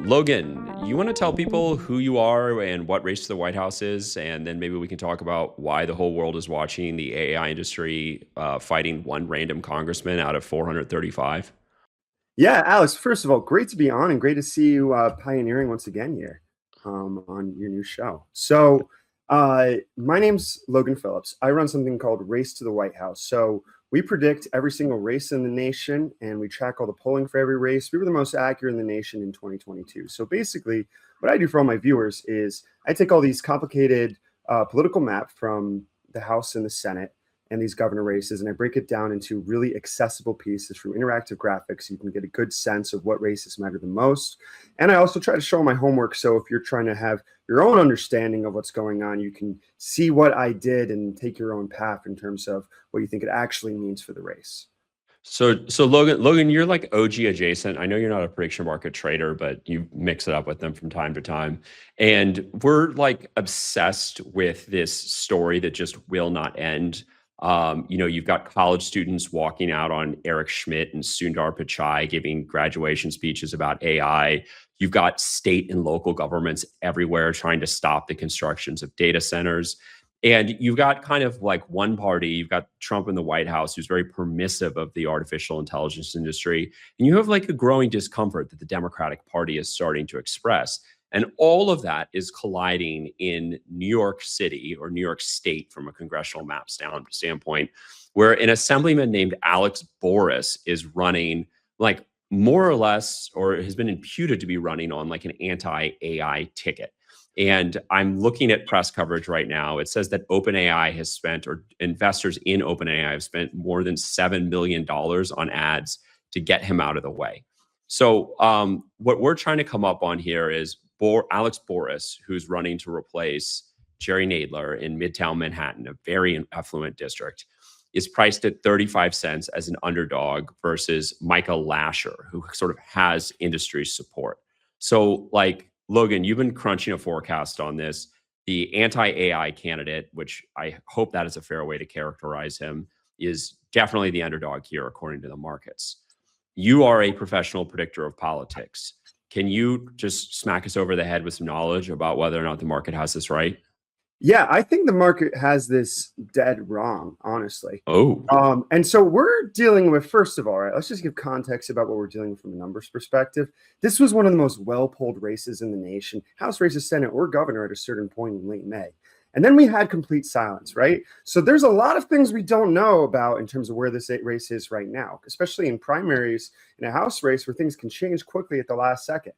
Logan, you want to tell people who you are and what Race to the White House is, and then maybe we can talk about why the whole world is watching the AI industry fighting one random congressman out of 435? Yeah, Alex, first of all, great to be on and great to see you pioneering once again here on your new show. My name's Logan Phillips. I run something called Race to the White House. So, we predict every single race in the nation and we track all the polling for every race. We were the most accurate in the nation in 2022. So, basically, what I do for all my viewers is I take all these complicated political map from the House and the Senate and these governor races, and I break it down into really accessible pieces from interactive graphics so you can get a good sense of what races matter the most. And I also try to show my homework, so if you're trying to have your own understanding of what's going on, you can see what I did and take your own path in terms of what you think it actually means for the race. So Logan, you're like OG adjacent. I know you're not a prediction market trader, but you mix it up with them from time to time. And we're like obsessed with this story that just will not end. You've got college students walking out on Eric Schmidt and Sundar Pichai giving graduation speeches about AI. You've got state and local governments everywhere trying to stop the constructions of data centers. And you've got kind of like one party, you've got Trump in the White House, who's very permissive of the artificial intelligence industry. And you have like a growing discomfort that the Democratic Party is starting to express. And all of that is colliding in New York City or New York State from a congressional map standpoint, where an assemblyman named Alex Boris is running like more or less, or has been imputed to be running on like an anti-AI ticket. And I'm looking at press coverage right now. It says that OpenAI has spent, or investors in OpenAI have spent more than $7 million on ads to get him out of the way. So what we're trying to come up on here is Alex Boris, who's running to replace Jerry Nadler in Midtown Manhattan, a very affluent district, is priced at 35 cents as an underdog versus Michael Lasher, who sort of has industry support. So like, Logan, you've been crunching a forecast on this. The anti-AI candidate, which I hope that is a fair way to characterize him, is definitely the underdog here, according to the markets. You are a professional predictor of politics. Can you just smack us over the head with some knowledge about whether or not the market has this right? Yeah, I think the market has this dead wrong, honestly. Oh, And so we're dealing with, first of all, right, let's just give context about what we're dealing with from a numbers perspective. This was one of the most well-polled races in the nation, House races, Senate, or governor at a certain point in late May. And then we had complete silence, right? So there's a lot of things we don't know about in terms of where this race is right now, especially in primaries in a House race where things can change quickly at the last second.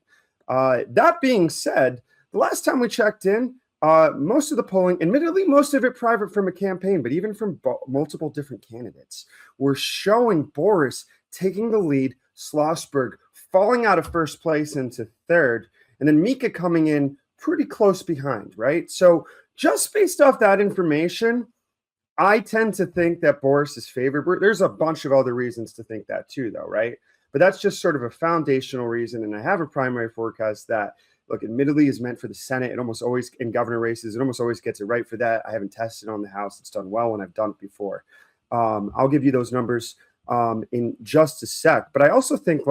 That being said, the last time we checked in, most of the polling, admittedly, most of it private from a campaign, but even from multiple different candidates, were showing Boris taking the lead, Schlossberg falling out of first place into third, and then Mika coming in pretty close behind, right? So just based off that information, I tend to think that Boris is favored. There's a bunch of other reasons to think that too, though, right? But that's just sort of a foundational reason. And I have a primary forecast that, look, admittedly is meant for the Senate. It almost always, in governor races, it almost always gets it right for that. I haven't tested on the House. It's done well when I've done it before. I'll give you those numbers in just a sec. But I also think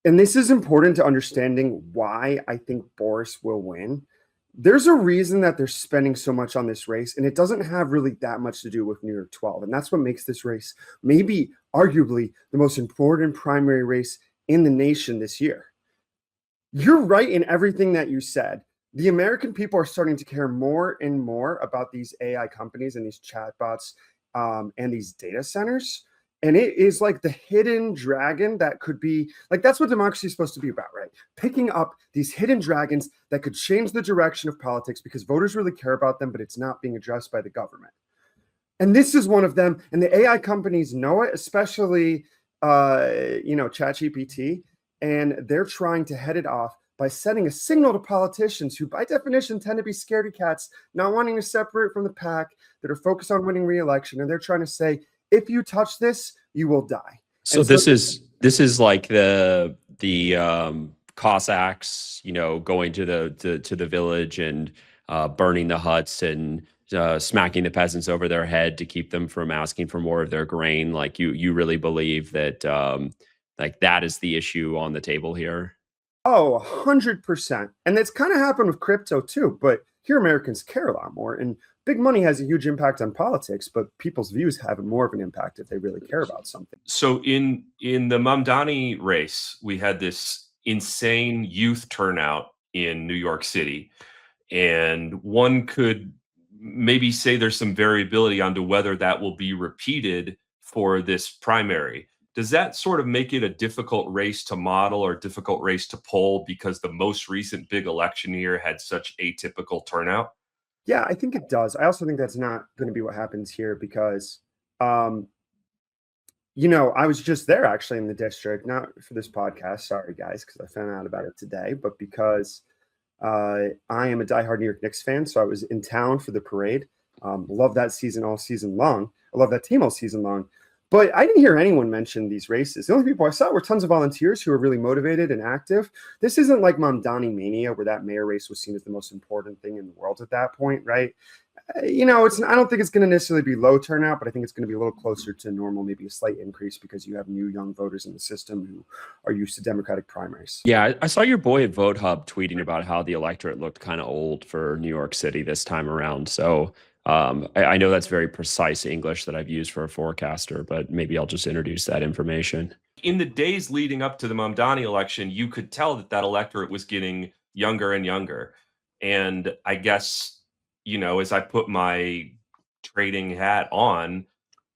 and this is important to understanding why I think Boris will win. There's a reason that they're spending so much on this race, and it doesn't have really that much to do with New York 12. And that's what makes this race maybe arguably the most important primary race in the nation this year. You're right in everything that you said. The American people are starting to care more and more about these AI companies and these chatbots and these data centers. And it is like the hidden dragon that could be like, that's what democracy is supposed to be about, right? Picking up these hidden dragons that could change the direction of politics because voters really care about them, but it's not being addressed by the government. And this is one of them. And the AI companies know it, especially, ChatGPT. And they're trying to head it off by sending a signal to politicians who, by definition, tend to be scaredy cats, not wanting to separate from the pack, that are focused on winning re-election. And they're trying to say, if you touch this, you will die. so this is like the Cossacks, going to the village and burning the huts and smacking the peasants over their head to keep them from asking for more of their grain. Like you really believe that Like that is the issue on the table here. Oh, 100%. And it's kind of happened with crypto too, but here Americans care a lot more. And big money has a huge impact on politics, but people's views have more of an impact if they really care about something. So in the Mamdani race, we had this insane youth turnout in New York City, and one could maybe say there's some variability onto whether that will be repeated for this primary. Does that sort of make it a difficult race to model or difficult race to poll because the most recent big election year had such atypical turnout? Yeah, I think it does. I also think that's not going to be what happens here because, um, I was just there actually in the district, not for this podcast. Sorry, guys, because I found out about it today, but because I am a diehard New York Knicks fan. So I was in town for the parade. Love that season all season long. I love that team all season long. But I didn't hear anyone mention these races. The only people I saw were tons of volunteers who were really motivated and active. This isn't like Mamdani Mania, where that mayor race was seen as the most important thing in the world at that point, right? It's. I don't think it's going to necessarily be low turnout, but I think it's going to be a little closer to normal, maybe a slight increase because you have new young voters in the system who are used to Democratic primaries. Yeah, I saw your boy at Vote Hub tweeting about how the electorate looked kind of old for New York City this time around. So I know that's very precise English that I've used for a forecaster, but maybe I'll just introduce that information. In the days leading up to the Mamdani election, you could tell that electorate was getting younger and younger. And I guess, as I put my trading hat on,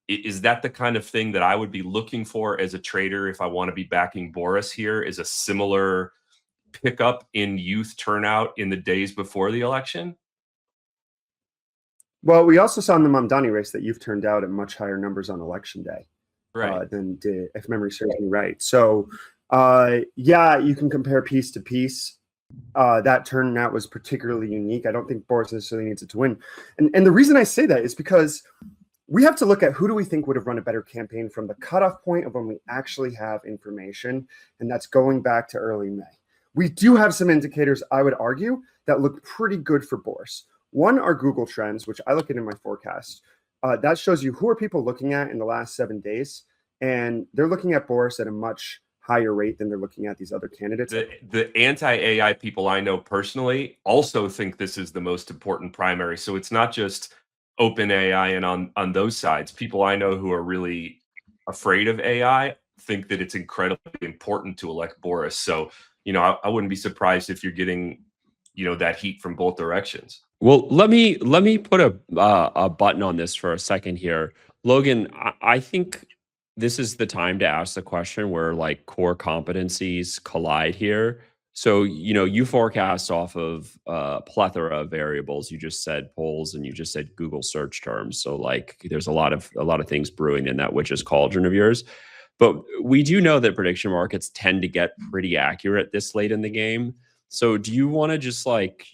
is that the kind of thing that I would be looking for as a trader if I want to be backing Boris here? Is a similar pickup in youth turnout in the days before the election? Well, we also saw in the Mamdani race that you've turned out at much higher numbers on election day. Right. Than did, if memory serves me right. So, yeah, you can compare piece to piece. That turnout was particularly unique. I don't think Boris necessarily needs it to win. And the reason I say that is because we have to look at who do we think would have run a better campaign from the cutoff point of when we actually have information, and that's going back to early May. We do have some indicators, I would argue, that look pretty good for Boris. One are Google Trends, which I look at in my forecast. That shows you who are people looking at in the last 7 days, and they're looking at Boris at a much higher rate than they're looking at these other candidates. The anti-AI people I know personally also think this is the most important primary. So it's not just open AI and on those sides. People I know who are really afraid of AI think that it's incredibly important to elect Boris. So, I wouldn't be surprised if you're getting, that heat from both directions. Well, let me put a button on this for a second here, Logan. I think this is the time to ask the question where like core competencies collide here. So you forecast off of a plethora of variables. You just said polls and you just said Google search terms. So like there's a lot of things brewing in that witch's cauldron of yours. But we do know that prediction markets tend to get pretty accurate this late in the game. So do you want to just like,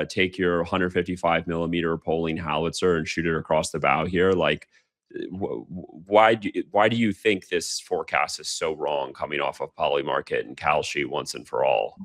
take your 155 millimeter polling howitzer and shoot it across the bow here? Like, why do you think this forecast is so wrong coming off of Polymarket and Kalshi once and for all?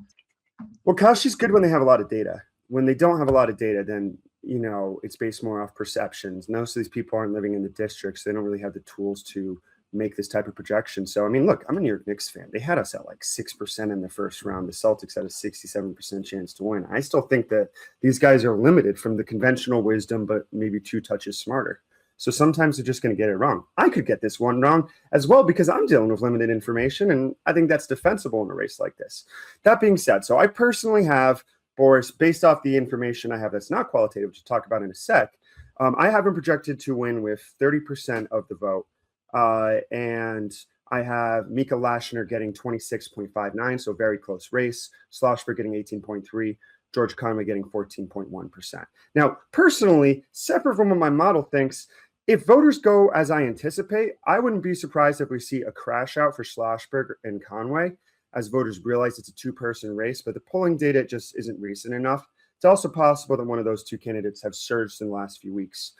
Well, Kalshi's good when they have a lot of data. When they don't have a lot of data, then it's based more off perceptions. Most of these people aren't living in the districts. They don't really have the tools to make this type of projection. So, I mean, look, I'm a New York Knicks fan. They had us at like 6% in the first round. The Celtics had a 67% chance to win. I still think that these guys are limited from the conventional wisdom, but maybe 2 touches smarter. So sometimes they're just going to get it wrong. I could get this one wrong as well because I'm dealing with limited information, and I think that's defensible in a race like this. That being said, so I personally have Boris, based off the information I have that's not qualitative, which we'll talk about in a sec, I have him projected to win with 30% of the vote. And I have Mika Lashner getting 26.59, so very close race. Schlossberg getting 18.3. George Conway getting 14.1%. Now, personally, separate from what my model thinks, if voters go as I anticipate, I wouldn't be surprised if we see a crash out for Schlossberg and Conway as voters realize it's a 2-person race, but the polling data just isn't recent enough. It's also possible that one of those 2 candidates have surged in the last few weeks.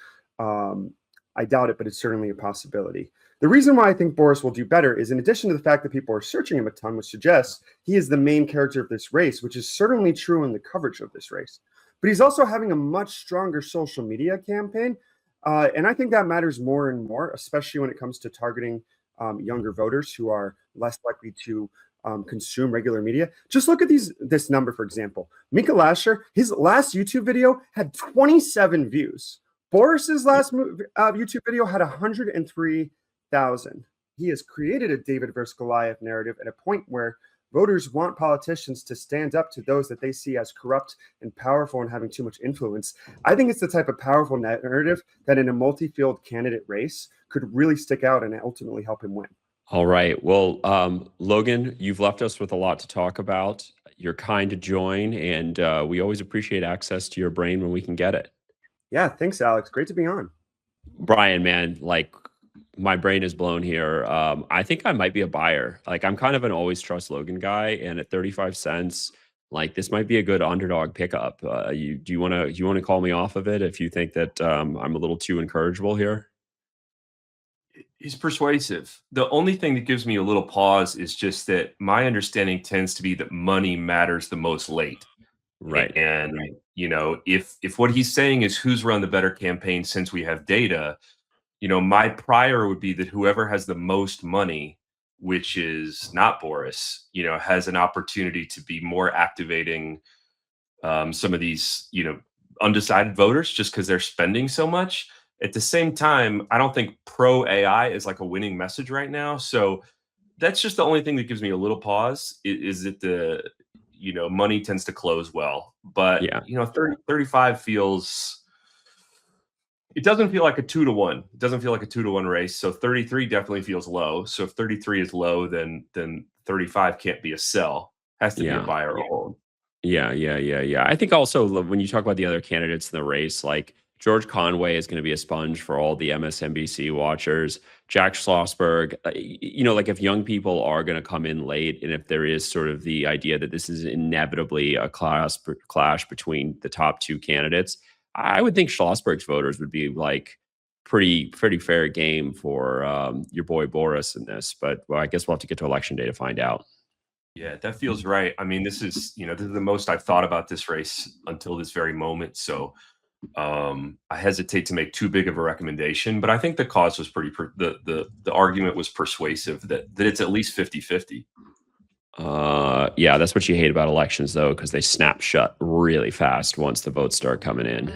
I doubt it, but it's certainly a possibility. The reason why I think Boris will do better is in addition to the fact that people are searching him a ton, which suggests he is the main character of this race, which is certainly true in the coverage of this race. But he's also having a much stronger social media campaign. And I think that matters more and more, especially when it comes to targeting younger voters who are less likely to consume regular media. Just look at this number, for example. Mika Lasher, his last YouTube video had 27 views. Boris's last YouTube video had 103,000. He has created a David versus Goliath narrative at a point where voters want politicians to stand up to those that they see as corrupt and powerful and having too much influence. I think it's the type of powerful narrative that in a multi-field candidate race could really stick out and ultimately help him win. All right. Well, Logan, you've left us with a lot to talk about. You're kind to join, and we always appreciate access to your brain when we can get it. Yeah, thanks, Alex. Great to be on. Brian, man, like my brain is blown here. I think I might be a buyer. Like I'm kind of an always trust Logan guy, and at 35 cents, like this might be a good underdog pickup. Do you want to call me off of it if you think that I'm a little too incorrigible here? He's persuasive. The only thing that gives me a little pause is just that my understanding tends to be that money matters the most late. Right. And if what he's saying is who's run the better campaign since we have data, my prior would be that whoever has the most money, which is not Boris, has an opportunity to be more activating some of these, undecided voters just because they're spending so much. At the same time, I don't think pro AI is like a winning message right now. So that's just the only thing that gives me a little pause is that the, money tends to close well. But, Yeah. 35 feels, it doesn't feel like a 2-to-1. It doesn't feel like a 2-to-1 race. So 33 definitely feels low. So if 33 is low, then 35 can't be a sell. Has to be a buy or a hold. Yeah. I think also when you talk about the other candidates in the race, like George Conway is going to be a sponge for all the MSNBC watchers. Jack Schlossberg, like if young people are going to come in late, and if there is sort of the idea that this is inevitably a clash between the top two candidates, I would think Schlossberg's voters would be like pretty fair game for your boy Boris in this. But I guess we'll have to get to election day to find out. Yeah, that feels right. I mean, this is the most I've thought about this race until this very moment. So I hesitate to make too big of a recommendation, but I think the cause was the argument was persuasive that it's at least 50-50. Yeah, that's what you hate about elections though, because they snap shut really fast once the votes start coming in.